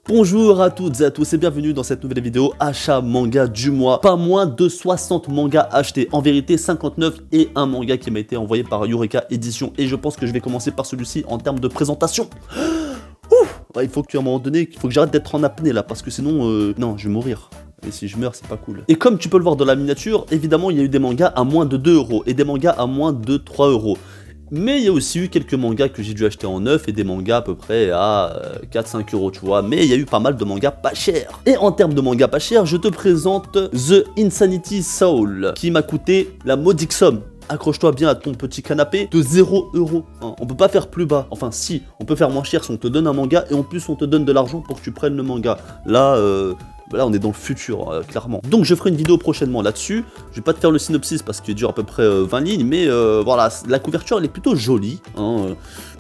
Bonjour à toutes et à tous et bienvenue dans cette nouvelle vidéo achat manga du mois. Pas moins de 60 mangas achetés, en vérité 59 et un manga qui m'a été envoyé par Eureka Édition. Et je pense que je vais commencer par celui-ci en termes de présentation. Ouais, il faut qu'à un moment donné, il faut que j'arrête d'être en apnée là parce que sinon, non, je vais mourir. Et si je meurs, c'est pas cool. Et comme tu peux le voir dans la miniature, évidemment, il y a eu des mangas à moins de 2 € et des mangas à moins de 3 €. Mais il y a aussi eu quelques mangas que j'ai dû acheter en neuf et des mangas à peu près à 4-5 €, tu vois. Mais il y a eu pas mal de mangas pas chers. Et en termes de mangas pas chers, je te présente The Insanity Soul, qui m'a coûté la modique somme. Accroche-toi bien à ton petit canapé de 0 €. Hein. On peut pas faire plus bas. Enfin si, on peut faire moins cher si on te donne un manga et en plus on te donne de l'argent pour que tu prennes le manga. Là, on est dans le futur, clairement. Donc je ferai une vidéo prochainement là-dessus. Je vais pas te faire le synopsis parce qu'il dure à peu près 20 lignes, mais voilà, la couverture elle est plutôt jolie. Hein,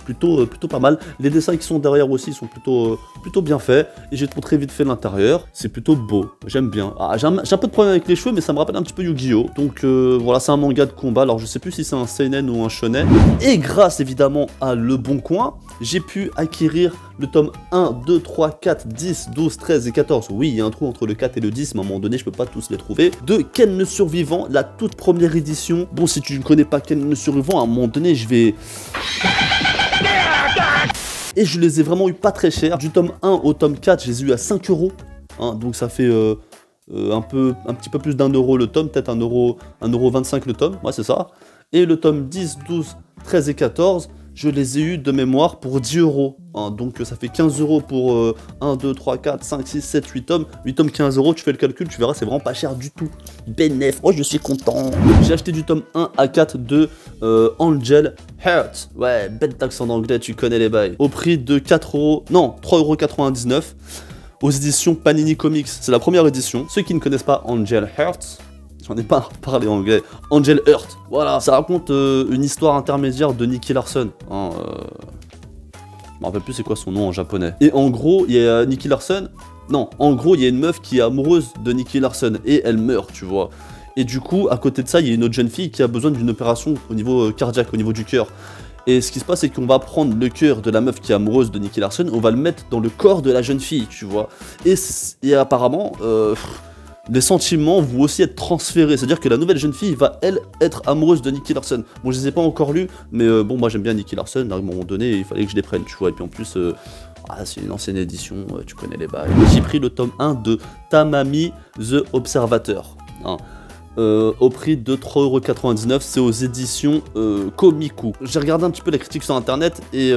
plutôt pas mal. Les dessins qui sont derrière aussi sont plutôt bien faits. Et je vais te montrer vite fait l'intérieur. C'est plutôt beau, j'aime bien. Ah, j'ai un peu de problème avec les cheveux, mais ça me rappelle un petit peu Yu-Gi-Oh! Donc voilà, c'est un manga de combat. Alors je sais plus si c'est un seinen ou un shonen. Et grâce évidemment à Le Bon Coin, j'ai pu acquérir le tome 1, 2, 3, 4, 10, 12, 13 et 14. Oui, il y a un trou entre le 4 et le 10, mais à un moment donné, je peux pas tous les trouver. De Ken le Survivant, la toute première édition. Bon, si tu ne connais pas Ken le Survivant, à un moment donné, je vais... Et je les ai vraiment eu pas très cher. Du tome 1 au tome 4, je les ai eu à 5 €. Hein, donc ça fait un petit peu plus d'1 € le tome, peut-être 1,25 € le tome. Ouais, c'est ça. Et le tome 10, 12, 13 et 14, je les ai eu de mémoire pour 10 €. Hein, donc ça fait 15 € pour 1, 2, 3, 4, 5, 6, 7, 8 tomes. 8 tomes, 15 €, tu fais le calcul, tu verras, c'est vraiment pas cher du tout. Bénéf, oh je suis content. J'ai acheté du tome 1 à 4 de Angel Heart. Ouais, bête d'accent d'anglais, tu connais les bails. Au prix de 4 €, non, 3,99 € aux éditions Panini Comics. C'est la première édition. Ceux qui ne connaissent pas Angel Heart, j'en ai pas parlé en anglais. Angel Heart. Voilà, ça raconte une histoire intermédiaire de Nicky Larson. Hein, je me rappelle plus c'est quoi son nom en japonais. Et en gros, il y a Nicky Larson. Non, en gros, il y a une meuf qui est amoureuse de Nicky Larson et elle meurt, tu vois. Et du coup, à côté de ça, il y a une autre jeune fille qui a besoin d'une opération au niveau cardiaque, au niveau du cœur. Et ce qui se passe, c'est qu'on va prendre le cœur de la meuf qui est amoureuse de Nicky Larson, on va le mettre dans le corps de la jeune fille, tu vois. Et apparemment, les sentiments vont aussi être transférés. C'est-à-dire que la nouvelle jeune fille va, elle, être amoureuse de Nicky Larson. Bon, je les ai pas encore lus, mais bon, moi j'aime bien Nicky Larson. À un moment donné, il fallait que je les prenne, tu vois. Et puis en plus, c'est une ancienne édition, tu connais les bails. J'ai pris le tome 1 de Tamami The Observator. Hein. Au prix de 3,99 €, c'est aux éditions Komiku. J'ai regardé un petit peu les critiques sur internet et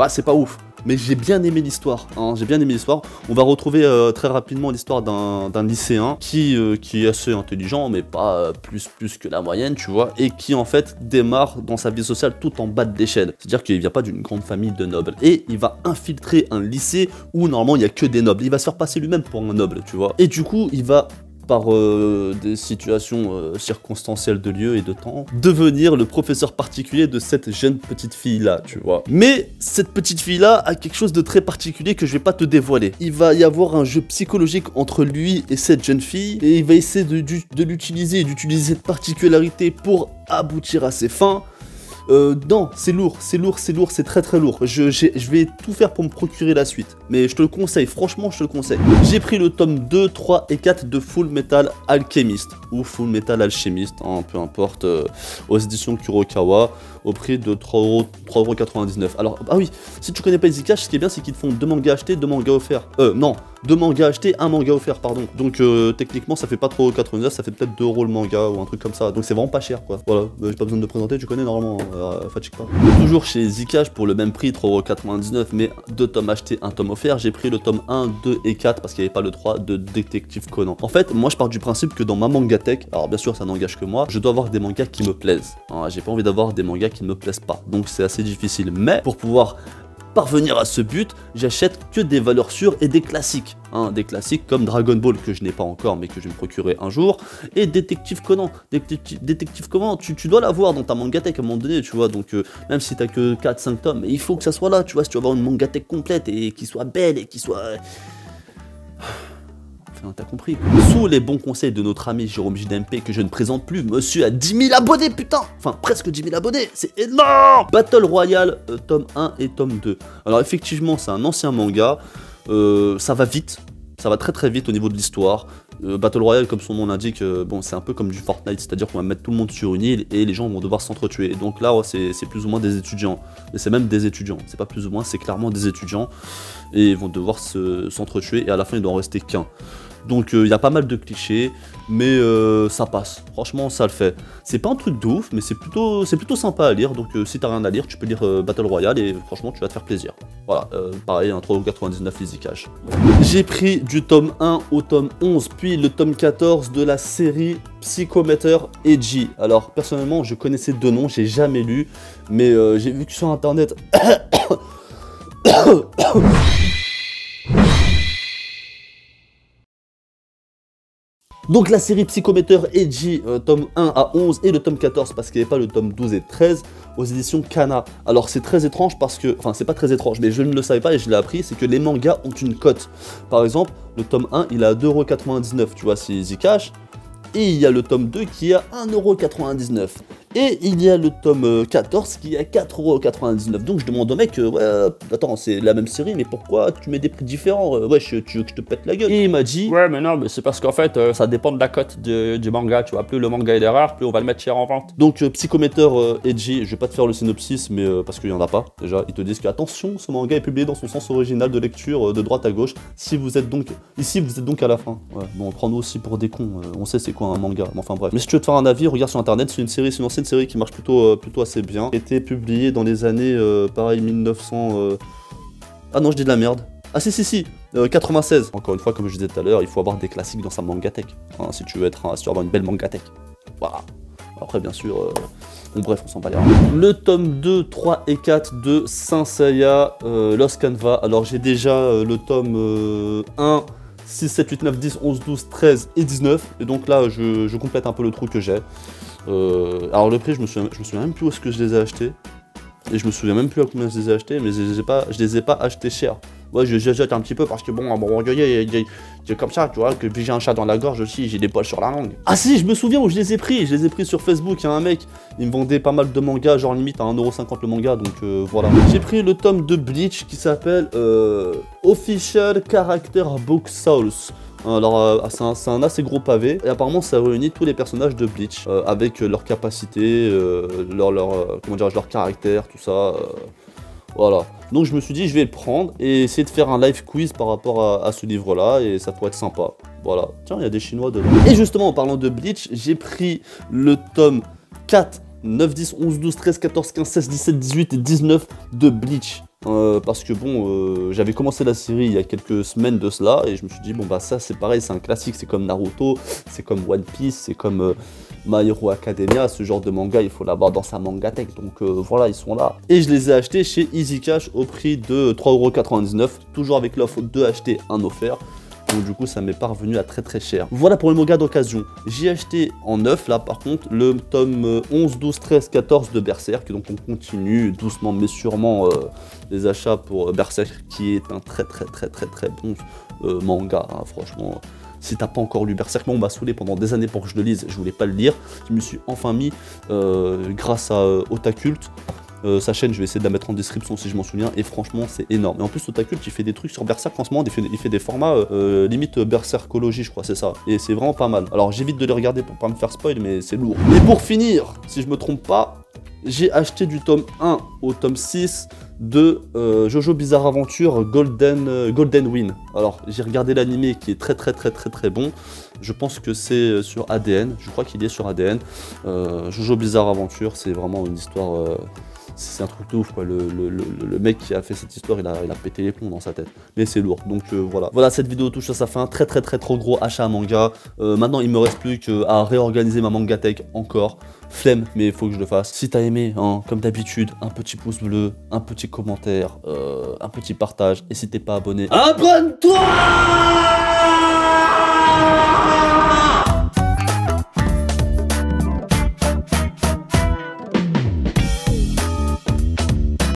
c'est pas ouf. Mais j'ai bien aimé l'histoire, hein, j'ai bien aimé l'histoire. On va retrouver très rapidement l'histoire d'un lycéen qui est assez intelligent, mais pas plus que la moyenne, tu vois, et qui en fait démarre dans sa vie sociale tout en bas de l'échelle. C'est-à-dire qu'il vient pas d'une grande famille de nobles. Et il va infiltrer un lycée où normalement il y a que des nobles. Il va se faire passer lui-même pour un noble, tu vois. Et du coup, il va... par des situations circonstancielles de lieu et de temps, devenir le professeur particulier de cette jeune petite fille-là, tu vois. Mais cette petite fille-là a quelque chose de très particulier que je vais pas te dévoiler. Il va y avoir un jeu psychologique entre lui et cette jeune fille, et il va essayer de l'utiliser et d'utiliser cette particularité pour aboutir à ses fins. Non, c'est lourd, c'est très lourd. Je vais tout faire pour me procurer la suite. Mais je te le conseille, franchement, je te le conseille. J'ai pris le tome 2, 3 et 4 de Full Metal Alchemist. Ou Full Metal Alchemist, hein, peu importe, aux éditions Kurokawa, au prix de 3,99 €. Alors, ah oui, si tu connais pas Easy Cash, ce qui est bien, c'est qu'ils te font 2 mangas achetés, 2 mangas offerts. Non, 2 mangas achetés, 1 manga offert, pardon. Donc, techniquement, ça fait pas 3,99 €, ça fait peut-être 2 € le manga ou un truc comme ça. Donc, c'est vraiment pas cher, quoi. Voilà, j'ai pas besoin de présenter, tu connais normalement. Fatigue pas. Toujours chez Zcash pour le même prix, 3,99 €, mais 2 tomes achetés, 1 tome offert. J'ai pris le tome 1, 2 et 4 parce qu'il n'y avait pas le 3 de Détective Conan. En fait, moi je pars du principe que dans ma mangatech, alors bien sûr ça n'engage que moi, je dois avoir des mangas qui me plaisent. Hein, j'ai pas envie d'avoir des mangas qui ne me plaisent pas. Donc c'est assez difficile. Mais pour pouvoir parvenir à ce but, j'achète que des valeurs sûres et des classiques. Hein, des classiques comme Dragon Ball que je n'ai pas encore mais que je vais me procurer un jour, et Détective Conan. Détective Conan, tu dois l'avoir dans ta mangatech à un moment donné, tu vois, donc même si t'as que 4-5 tomes, mais il faut que ça soit là, tu vois, si tu veux avoir une mangatech complète et qui soit belle et qui soit... Enfin, t'as compris. Sous les bons conseils de notre ami Jérôme JDMP, que je ne présente plus, monsieur a 10 000 abonnés, putain. Enfin, presque 10 000 abonnés, c'est énorme. Battle Royale, tome 1 et tome 2. Alors effectivement, c'est un ancien manga. Ça va vite. Ça va très très vite au niveau de l'histoire. Battle Royale, comme son nom l'indique, bon, c'est un peu comme du Fortnite, c'est-à-dire qu'on va mettre tout le monde sur une île et les gens vont devoir s'entretuer. Donc là, ouais, c'est plus ou moins des étudiants. Et c'est même des étudiants. C'est pas plus ou moins, c'est clairement des étudiants. Et ils vont devoir s'entretuer et à la fin, il doit en rester qu'un. Donc il y a pas mal de clichés, mais ça passe. Franchement, ça le fait. C'est pas un truc de ouf, mais c'est plutôt sympa à lire. Donc si t'as rien à lire, tu peux lire Battle Royale et franchement, tu vas te faire plaisir. Voilà, pareil, un 3,99€ Easy Cash. J'ai pris du tome 1 au tome 11, puis le tome 14 de la série Psychometer Edgy. Alors personnellement, je connaissais deux noms, j'ai jamais lu, mais j'ai vu que sur internet... Donc la série Psychometer Edgy, tome 1 à 11 et le tome 14 parce qu'il n'y avait pas le tome 12 et 13 aux éditions Kana. Alors c'est très étrange parce que, enfin c'est pas très étrange mais je ne le savais pas et je l'ai appris, c'est que les mangas ont une cote. Par exemple, le tome 1 il est à 2,99€, tu vois, c'est Easy Cash. Et il y a le tome 2 qui est à 1,99€. Et il y a le tome 14 qui est à 4,99€. Donc je demande au mec, ouais, attends, c'est la même série, mais pourquoi tu mets des prix différents? Ouais, tu veux que je te pète la gueule? Et il m'a dit, ouais, mais non, mais c'est parce qu'en fait, ça dépend de la cote du manga, tu vois. Plus le manga est rare, plus on va le mettre cher en vente. Donc Psychometer Edgy, je vais pas te faire le synopsis, mais parce qu'il y en a pas, déjà. Ils te disent que, attention, ce manga est publié dans son sens original de lecture, de droite à gauche. Si vous êtes donc, ici, vous êtes donc à la fin. Ouais, bon, prends-nous aussi pour des cons, on sait c'est quoi un manga, mais enfin bref. Mais si tu veux te faire un avis, regarde sur internet, c'est une série, c'est une ancienne série qui marche plutôt assez bien. Était publiée dans les années, pareil, 1900... Ah non, je dis de la merde. Ah si, 96. Encore une fois, comme je disais tout à l'heure, il faut avoir des classiques dans sa mangatech. Hein, si tu veux avoir une belle mangatech. Voilà. Après, bien sûr... Bon, bref, on s'en bat les reins. Le tome 2, 3 et 4 de Saint Seiya, Lost Canva. Alors, j'ai déjà le tome 1... 6, 7, 8, 9, 10, 11, 12, 13 et 19. Et donc là, je complète un peu le trou que j'ai. Alors le prix, je me souviens même plus où est-ce que je les ai achetés. Et je me souviens même plus à combien je les ai achetés, mais je les ai pas achetés cher. Ouais, je jette un petit peu parce que bon, à mon c'est comme ça, tu vois, que j'ai un chat dans la gorge aussi, j'ai des poils sur la langue. Ah si, je me souviens où je les ai pris. Je les ai pris sur Facebook, il y a un mec, il me vendait pas mal de mangas, genre limite à 1,50€ le manga, donc voilà. J'ai pris le tome de Bleach qui s'appelle Official Character Book Souls. Alors c'est un assez gros pavé, et apparemment ça réunit tous les personnages de Bleach, avec leurs capacités, comment dirais-je, leur caractère, tout ça, voilà. Donc je me suis dit je vais le prendre et essayer de faire un live quiz par rapport à ce livre là, et ça pourrait être sympa, voilà. Tiens, il y a des Chinois dedans. Et justement en parlant de Bleach, j'ai pris le tome 4, 9, 10, 11, 12, 13, 14, 15, 16, 17, 18 et 19 de Bleach. Parce que bon, j'avais commencé la série il y a quelques semaines de cela et je me suis dit bon bah ça c'est pareil, c'est un classique, c'est comme Naruto, c'est comme One Piece, c'est comme My Hero Academia, ce genre de manga il faut l'avoir dans sa mangatech, donc voilà, ils sont là. Et je les ai achetés chez Easy Cash au prix de 3,99€, toujours avec l'offre 2 achetés 1 offert. Donc du coup ça m'est pas revenu à très cher. Voilà pour le manga d'occasion. J'ai acheté en neuf là par contre le tome 11, 12, 13, 14 de Berserk. Donc on continue doucement mais sûrement les achats pour Berserk, qui est un très bon manga, hein, franchement. Si t'as pas encore lu Berserk, moi on m'a saoulé pendant des années pour que je le lise, je voulais pas le lire. Je me suis enfin mis grâce à Otakult. Sa chaîne, je vais essayer de la mettre en description si je m'en souviens, et franchement c'est énorme. Et en plus Otakult il fait des trucs sur Berserk en ce moment, il fait des formats limite Berserkologie je crois, c'est ça, et c'est vraiment pas mal. Alors j'évite de les regarder pour pas me faire spoil, mais c'est lourd. Et pour finir, si je me trompe pas, j'ai acheté du tome 1 au tome 6 de Jojo Bizarre Adventure Golden Wind. Alors j'ai regardé l'animé qui est très bon. Je pense que c'est sur ADN, je crois qu'il est sur ADN. Jojo Bizarre Adventure, c'est vraiment une histoire... c'est un truc de ouf quoi, le mec qui a fait cette histoire, il a pété les plombs dans sa tête. Mais c'est lourd, donc voilà. Voilà, cette vidéo touche à sa fin, très trop gros achat à manga. Maintenant il me reste plus qu'à réorganiser ma mangatech encore. Flemme, mais il faut que je le fasse. Si t'as aimé, hein, comme d'habitude, un petit pouce bleu, un petit commentaire, un petit partage. Et si t'es pas abonné, abonne-toi!